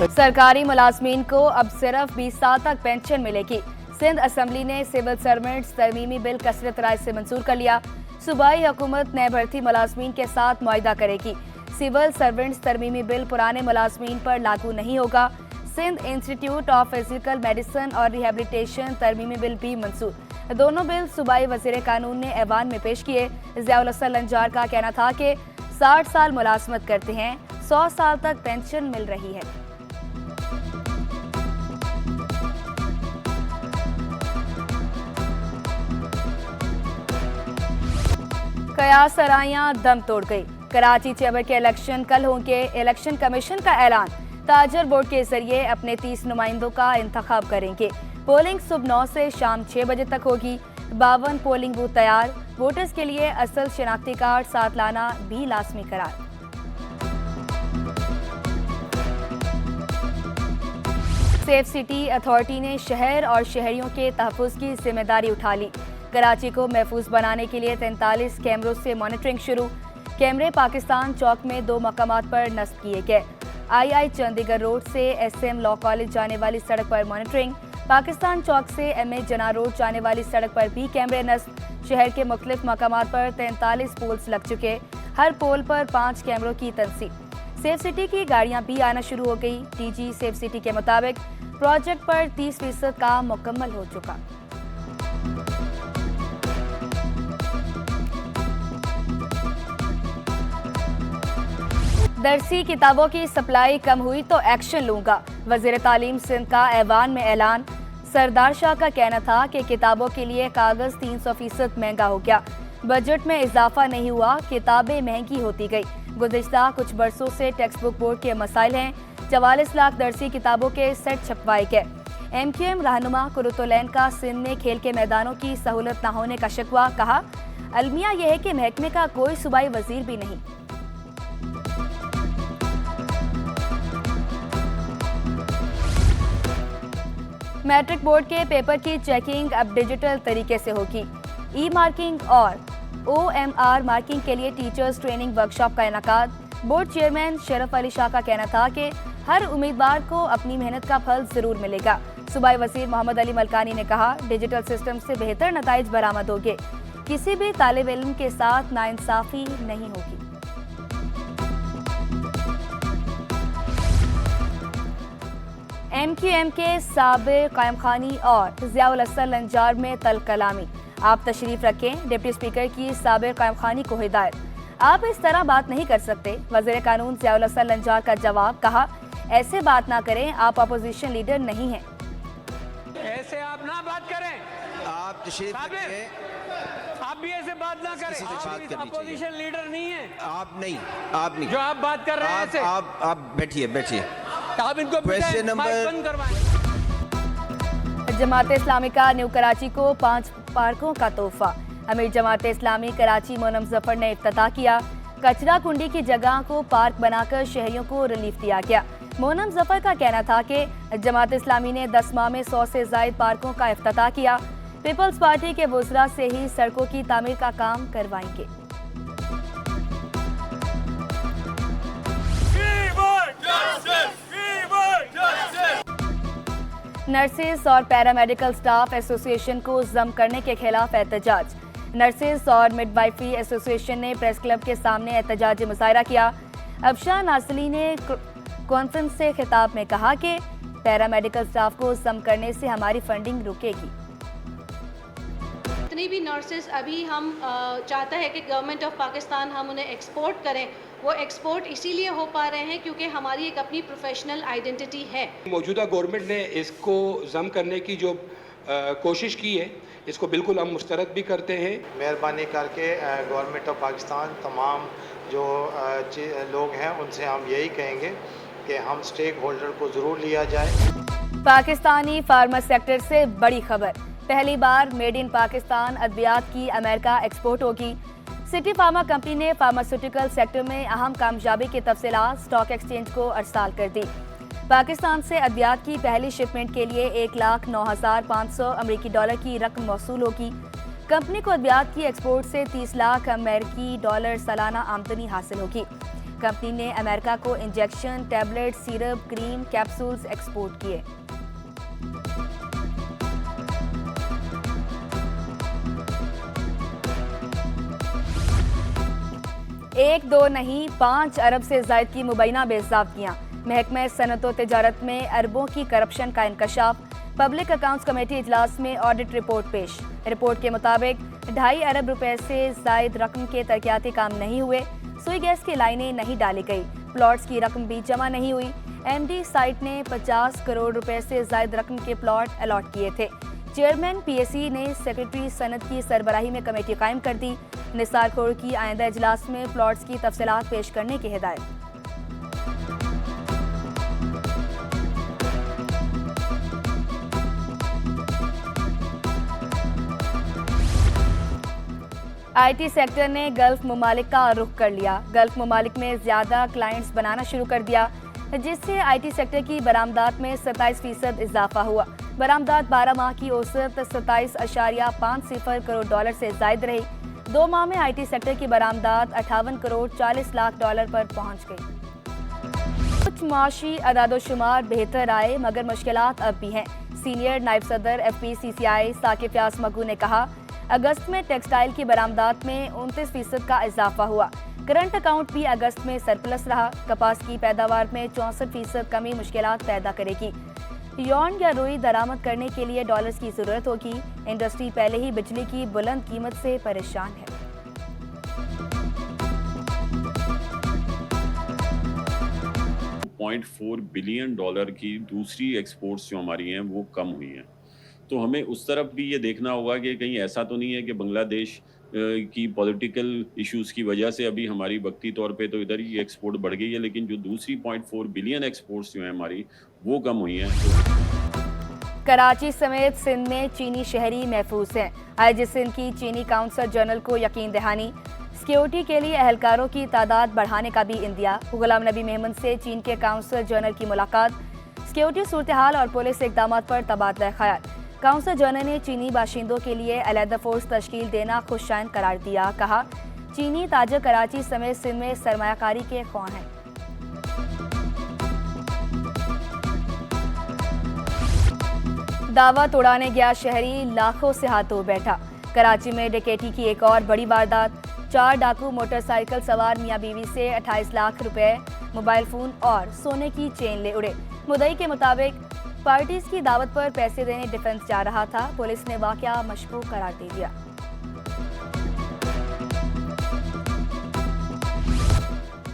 सरकारी मुलाजमीन को अब सिर्फ 20 साल तक पेंशन मिलेगी। सिंध असेंबली ने सिविल सर्वेंट्स तरमीमी बिल कसरत राय से मंजूर कर लिया। सूबाई हुकूमत नए भर्ती मुलाजमीन के साथ मुआहिदा करेगी। सिविल सर्वेंट्स तरमीमी बिल पुराने मुलाजमीन पर लागू नहीं होगा। Sindh institute of physical medicine और रिहेबिलिटेशन तरमीमी बिल भी मंजूर। दोनों बिल सूबाई वजीर कानून ने ऐवान में पेश किए। ज़ियाउल हसन लंजार का कहना था कि 60 साल मुलाजमत करते हैं, 100 साल तक पेंशन मिल रही है। कयास सराइयां दम तोड़ गई। कराची चैम्बर के इलेक्शन कल होंगे। इलेक्शन कमीशन का ऐलान, ताजर बोर्ड के जरिए अपने 30 नुमाइंदों का इंतखाब करेंगे। पोलिंग सुबह 9 से शाम 6 बजे तक होगी। 52 पोलिंग बूथ तैयार। वोटर्स के लिए असल शनाख्ती कार्ड साथ लाना भी लाजमी करार। सेफ सिटी अथॉरिटी ने शहर और शहरियों के तहफ़्फ़ुज़ की जिम्मेदारी उठा ली। कराची को महफूज बनाने के लिए 43 कैमरों से मॉनिटरिंग शुरू। कैमरे पाकिस्तान चौक में 2 मकामात पर नस्ब किए गए। आई चंडीगढ़ रोड से SM लॉ कॉलेज जाने वाली सड़क पर मॉनिटरिंग। पाकिस्तान चौक से MA जना रोड जाने वाली सड़क पर भी कैमरे नस्ब। शहर के मुख्तलिफ मकामात पर 43 पोल्स लग चुके। हर पोल पर 5 कैमरों की तनसीब। सेफ सिटी की गाड़ियां भी आना शुरू हो गई। DG सेफ सिटी के मुताबिक प्रोजेक्ट पर 30% काम मुकम्मल हो चुका। दरसी किताबों की सप्लाई कम हुई तो एक्शन लूंगा। वजीर तालीम सिंध का ऐवान में ऐलान। सरदार शाह का कहना था कि किताबों के लिए कागज 300% महंगा हो गया। बजट में इजाफा नहीं हुआ, किताबें महंगी होती गई। गुज़िश्ता कुछ बरसों से टेक्स्ट बुक बोर्ड के मसाइल हैं। 44 लाख दरसी किताबों के सेट छपवाए गए। MQM रहनुमा कुरुतुलैन का सिंध में खेल के मैदानों की सहूलत न होने का शिकवा। कहा, अलमिया यह है कि महकमे का कोई सूबाई वजीर भी नहीं। मैट्रिक बोर्ड के पेपर की चेकिंग अब डिजिटल तरीके से होगी। ई मार्किंग और OMR मार्किंग के लिए टीचर्स ट्रेनिंग वर्कशॉप का इनेकाद। बोर्ड चेयरमैन शरफ अली शाह का कहना था कि हर उम्मीदवार को अपनी मेहनत का फल जरूर मिलेगा। सूबाई वजीर मोहम्मद अली मलकानी ने कहा, डिजिटल सिस्टम से बेहतर नताइज बरामद होंगे। किसी भी तालिब इल्म के साथ नाइंसाफी नहीं होगी। MQM के साबिर कायम खानी और ज़ियाउल हसन लंजार में तल कलामी। आप तशरीफ रखें। डिप्टी स्पीकर की साबिर कायम खानी को हिदायत, आप इस तरह बात नहीं कर सकते। वज़ीर कानून ज़ियाउल हसन लंजार का जवाब, कहा, ऐसे बात ना करें, आप अपोजिशन लीडर नहीं हैं। ऐसे आप ना बात करें। आप तशरीफ रखें। आप भी ऐसे बात ना करें। आप अपोजिशन लीडर नहीं है। आप नहीं जो आप बात कर रहे हैं ऐसे। आप बैठिए। आप इनको क्वेश्चन नंबर बंद करवाएं। जमात इस्लामी का न्यू कराची को 5 पार्कों का तोहफा। अमीर जमात इस्लामी कराची मोनम जफर ने इफ्तिताह किया। कचरा कुंडी की जगह को पार्क बनाकर शहरियों को रिलीफ दिया गया। मोनम जफर का कहना था कि जमात इस्लामी ने 10 माह में 100 से ज्यादा पार्कों का इफ्तिताह किया। पीपल्स पार्टी के वुज़रा से ही सड़कों की तामीर का काम करवाएंगे। नर्सेज और पैरामेडिकल स्टाफ एसोसिएशन को जम करने के खिलाफ एहतजाज। नर्सेज और मिडवाइफरी एसोसिएशन ने प्रेस क्लब के सामने एहतजाजी मुजाहरा किया। अफशां नासली ने कॉन्फ्रेंस से खिताब में कहा कि पैरामेडिकल स्टाफ को जम करने से हमारी फंडिंग रुकेगी। जितनी भी नर्सेज अभी हम चाहता है कि गवर्नमेंट ऑफ पाकिस्तान हम उन्हें एक्सपोर्ट करें, वो एक्सपोर्ट इसीलिए हो पा रहे हैं क्योंकि हमारी एक अपनी प्रोफेशनल आइडेंटिटी है। मौजूदा गवर्नमेंट ने इसको जम करने की जो कोशिश की है, इसको बिल्कुल हम मुस्तरद भी करते हैं। मेहरबानी करके गवर्नमेंट ऑफ पाकिस्तान तमाम जो लोग हैं उनसे हम यही कहेंगे कि हम स्टेक होल्डर को ज़रूर लिया जाए। पाकिस्तानी फार्मा सेक्टर से बड़ी खबर, पहली बार मेड इन पाकिस्तान अद्वियात की अमेरिका एक्सपोर्ट होगी। सिटी फार्मा कंपनी ने फार्मास्यूटिकल सेक्टर में अहम कामयाबी की तफसीलात स्टॉक एक्सचेंज को अरसाल कर दी। पाकिस्तान से अद्वियात की पहली शिपमेंट के लिए $1,09,500 अमेरिकी डॉलर की रकम मौसूल होगी। कंपनी को अद्वियात की एक्सपोर्ट से $30 लाख अमेरिकी डॉलर सालाना आमदनी हासिल होगी। कंपनी ने अमेरिका को injection, tablet, syrup, cream, capsules export किए। एक दो नहीं 5 अरब से ज़ायद की मुबैना बेज़ाब्तियाँ। महकमा सनअत व तिजारत में अरबों की करप्शन का इंकशाफ। पब्लिक अकाउंट्स कमेटी इजलास में ऑडिट रिपोर्ट पेश। रिपोर्ट के मुताबिक 2.5 अरब रुपए से ज़ायद रकम के तरक्याती काम नहीं हुए। सुई गैस की लाइनें नहीं डाली गई। प्लॉट्स की रकम भी जमा नहीं हुई। एमडी साइट ने 50 करोड़ रुपए से ज़ायद रकम के प्लॉट अलॉट किए थे। चेयरमैन पीएसई ने सेक्रेटरी सनत की सरबराही में कमेटी कायम कर दी। निसार खोर की आइंदा इजलास में प्लॉट्स की तफसीलात पेश करने की हिदायत। आईटी सेक्टर ने गल्फ ममालिक का रुख कर लिया। गल्फ ममालिक में ज्यादा क्लाइंट्स बनाना शुरू कर दिया, जिससे आईटी सेक्टर की बरामदात में 27% इजाफा हुआ। बरामदात 12 माह की औसत 27.50 करोड़ डॉलर से जायद रही। 2 माह में आईटी सेक्टर की बरामदात 58 करोड़ 40 लाख डॉलर पर पहुंच गई। कुछ माशी अदादोशुमार बेहतर आए, मगर मुश्किलात अब भी हैं। सीनियर नायब सदर FPCCI साकिब यास मगू ने कहा, अगस्त में टेक्सटाइल की बरामदात में 29% का इजाफा हुआ। करंट अकाउंट भी अगस्त में सरप्लस रहा। कपास की पैदावार में 64% कमी मुश्किलात पैदा करेगी। यौन या रुई दरामद करने के लिए डॉलर्स की जरूरत होगी। इंडस्ट्री पहले ही बिजली की बुलंद कीमत से परेशान है। $4 बिलियन की दूसरी एक्सपोर्ट्स जो हमारी हैं वो कम हुई हैं। तो हमें उस तरफ भी ये देखना होगा कि कहीं ऐसा तो नहीं है कि बांग्लादेश की पॉलिटिकल इश्यूज़ की वजह से अभी हमारी वक्ती तौर पे तो इधर ही एक्सपोर्ट बढ़ गई है, लेकिन जो दूसरी 0.4 बिलियन एक्सपोर्ट्स जो हैं हमारी वो कम हुई हैं। कराची समेत सिंध में चीनी शहरी महफूज हैं। IG सिंध की चीनी काउंसलर जनरल को यकीन दहानी। सिक्योरिटी के लिए एहलकारों की तादाद बढ़ाने का भी इंदिया। गुलाम नबी मेमन से चीन के काउंसलर जनरल की मुलाकात। सिक्योरिटी सूरत हाल और पुलिस इकदाम पर तबादला ख्याल। काउंसलर जनरल ने चीनी बाशिंदों के लिए अलहदा फोर्स तश्कील देना खुशाइन करार दिया। कहा, चीनी ताजर कराची समेत सिंध में सरमायाकारी के ख्वाह हैं। दावत उड़ाने गया शहरी लाखों से हाथों बैठा। कराची में डकैती की एक और बड़ी वारदात। 4 डाकू मोटरसाइकिल सवार मियां बीवी से 28 लाख रुपए, मोबाइल फोन और सोने की चेन ले उड़े। मुद्दई के मुताबिक पार्टीज की दावत पर पैसे देने डिफेंस जा रहा था। पुलिस ने वाकया मशकूक करार दे दिया।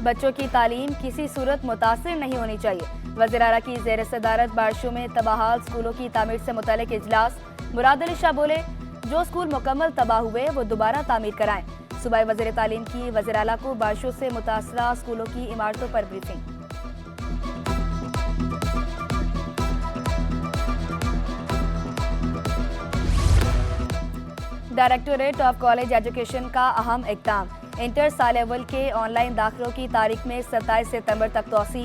बच्चों की तालीम किसी सूरत मुतासिर नहीं होनी चाहिए। वज़ीर आला की ज़ेर सदारत बारिशों में तबाहाल स्कूलों की तामीर से मुतल्लिक इजलास। मुराद अली शाह बोले, जो स्कूल मुकम्मल तबाह हुए वो दोबारा तामीर कराएं। सूबाई वज़ीर तालीम की वज़ीर आला को बारिशों से मुतासरा स्कूलों की इमारतों पर briefing. Directorate of college education का अहम इक़दाम। इंटर साल अव्वल के ऑनलाइन दाखिलों की तारीख में 27 सितंबर तक तोसी।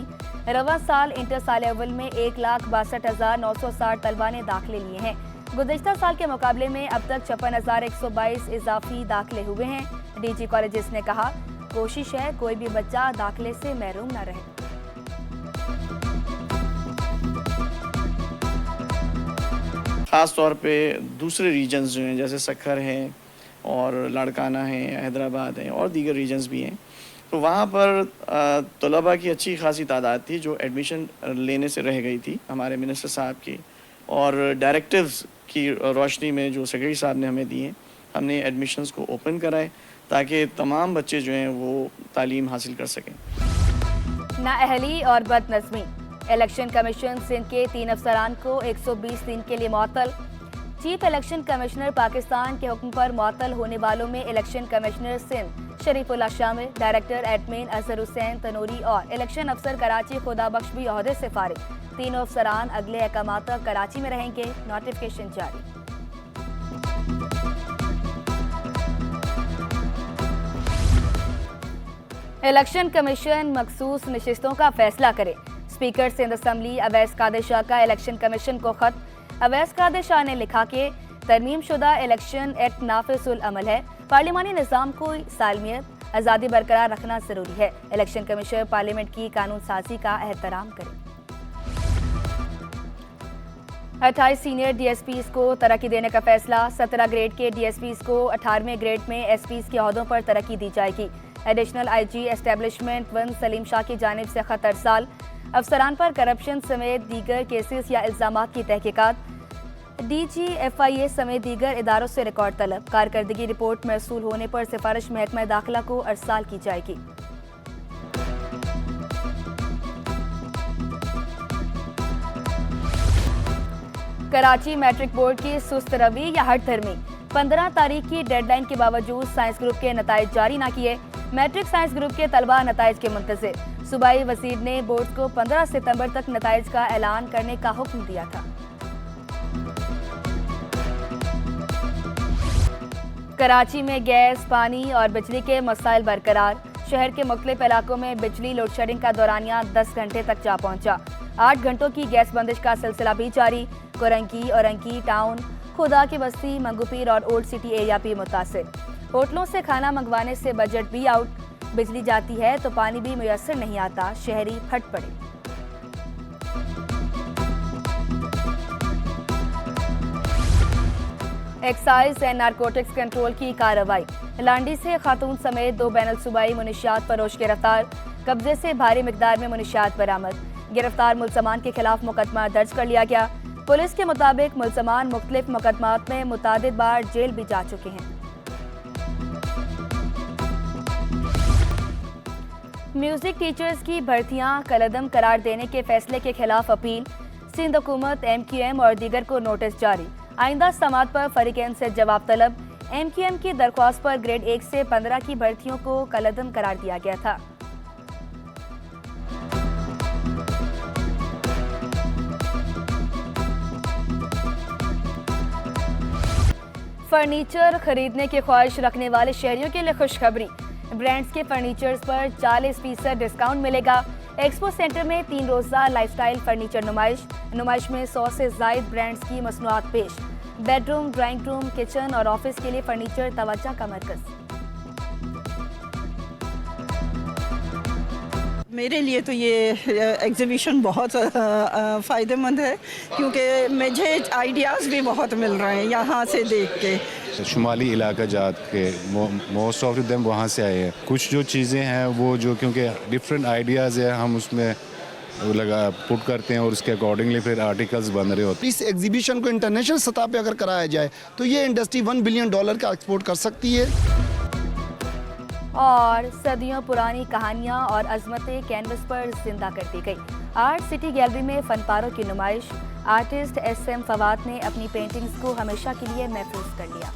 रवां साल इंटर साल अव्वल में 1,62,960 तलबा ने दाखिले लिए हैं। गुज़िश्ता साल के मुकाबले में अब तक 56,122 इजाफी दाखिले हुए हैं। DG कॉलेजेस ने कहा, कोशिश है कोई भी बच्चा दाखिले से महरूम न रहे। ख़ास तौर पे दूसरे रीजन्स जो हैं जैसे सक्खर हैं और लाड़काना हैं, हैदराबाद हैं और दीगर रीजन्स भी हैं, तो वहाँ पर तलबा की अच्छी खासी तादाद थी जो एडमिशन लेने से रह गई थी। हमारे मिनिस्टर साहब की और डायरेक्टिव्स की रोशनी में जो सेक्रेटरी साहब ने हमें दिए, हमने एडमिशन्स को ओपन कराए ताकि तमाम बच्चे जो हैं वो तालीम हासिल कर सकें। नाअहली और बदनज़मी। इलेक्शन कमीशन सिंध के 3 अफसरान को 120 दिन के लिए मुअत्तल। चीफ इलेक्शन कमिश्नर पाकिस्तान के हुक्म पर मुअत्तल होने वालों में इलेक्शन कमिश्नर सिंध शरीफुल्लाह शामिल, डायरेक्टर एडमिन अजहर हुसैन तनूरी और इलेक्शन अफसर कराची खुदाबख्श भी ओहदे से फारिग। तीनों अफसरान अगले अहकाम तक कराची में रहेंगे। नोटिफिकेशन जारी। इलेक्शन कमीशन मखसूस नशिस्तों का फैसला करे। स्पीकर सिंध असम्बली अवैस कादिर शाह का इलेक्शन कमीशन को खत। अवैस कादिर शाह ने लिखा कि तरमीम शुदा इलेक्शन एक्ट नाफिजुल अमल है। पार्लिमानी निज़ाम को सालमियत, आज़ादी बरकरार रखना जरूरी है। इलेक्शन कमीशन पार्लियामेंट की कानून साजी का एहतराम करे। 28 सीनियर डीएसपीज को तरक्की देने का फैसला। 17 ग्रेड के डीएसपीज को 18वें ग्रेड में एसपीज के ओहदों पर तरक्की दी जाएगी। Additional IG establishment 1 Salim Shah की जानिब से खत अरसाल। अफसरान पर करप्शन समेत दीगर केसेस या इल्जामात की तहकीकात। DGFIA समेत दीगर इदारों से रिकॉर्ड तलब। कारकर्दगी रिपोर्ट मौसूल होने पर सिफारिश महकमा दाखिला को अरसाल की जाएगी। कराची मैट्रिक बोर्ड की सुस्त रवि या हट धर्मी। 15 तारीख की डेडलाइन के बावजूद साइंस ग्रुप के नताइज जारी न किए। मैट्रिक साइंस ग्रुप के तलबा नताइज के मुंतज़िर। सूबाई वजीर ने बोर्ड को 15 सितंबर तक नताइज का ऐलान करने का हुक्म दिया था। कराची में गैस, पानी और बिजली के मसाइल बरकरार। शहर के मुख्तलिफ इलाकों में बिजली लोड शेडिंग का दौरानिया 10 घंटे तक जा पहुंचा। 8 घंटों की गैस बंदिश का सिलसिला भी जारी। कोरंकी, औरंकी टाउन, खुदा की बस्ती, मंगूपीर और ओल्ड सिटी एरिया भी मुतासिर। होटलों से खाना मंगवाने से बजट भी आउट। बिजली जाती है तो पानी भी मुयस्सर नहीं आता। शहरी फट पड़े। एक्साइज एंड नारकोटिक्स कंट्रोल की कार्रवाई। लांडी से खातून समेत 2 बैनुल सूबाई मुनशियात फरोश गिरफ्तार। कब्जे से भारी मिकदार में मुनशियात बरामद। गिरफ्तार मुलजमान के खिलाफ मुकदमा दर्ज कर लिया गया। पुलिस के मुताबिक मुलजमान मुख्तलिफ मुकदमात में मुतादिद बार जेल भी जा चुके हैं। म्यूजिक टीचर्स की भर्तियां कलअदम करार देने के फैसले के खिलाफ अपील। सिंध हुकूमत, MQM और दीगर को नोटिस जारी। आइंदा समात पर फरीकैन से जवाब तलब। MQM की दरख्वास्त पर ग्रेड 1 से 15 की भर्तियों को कलअदम करार दिया गया था। फर्नीचर खरीदने की ख्वाहिश रखने वाले शहरियों के लिए खुशखबरी। ब्रांड्स के फर्नीचर्स पर 40% डिस्काउंट मिलेगा। एक्सपो सेंटर में 3 रोज़ा लाइफस्टाइल फर्नीचर नुमाइश में 100 से ज़ायद ब्रांड्स की मसनूआत पेश। बेडरूम, ड्राइंग रूम, किचन और ऑफिस के लिए फर्नीचर तवज्जो का मरकज़। मेरे लिए तो ये एग्जीबिशन बहुत फ़ायदेमंद है क्योंकि मुझे आइडियाज़ भी बहुत मिल रहे हैं यहाँ से देख के। शुमाली इलाका जात के मोस्ट ऑफ देम वहाँ से आए हैं। कुछ जो चीज़ें हैं वो जो क्योंकि डिफरेंट आइडियाज़ है हम उसमें लगा पुट करते हैं और उसके अकॉर्डिंगली फिर आर्टिकल्स बन रहे होते हैं। इस एग्जीबिशन को इंटरनेशनल सतह पे अगर कराया जाए तो ये इंडस्ट्री $1 बिलियन का एक्सपोर्ट कर सकती है। और सदियों पुरानी कहानियां और अजमतें कैनवस पर जिंदा करती गई। आर्ट सिटी गैलरी में फनपारों की नुमाइश। आर्टिस्ट SM फवाद ने अपनी पेंटिंग्स को हमेशा के लिए महफूज कर लिया।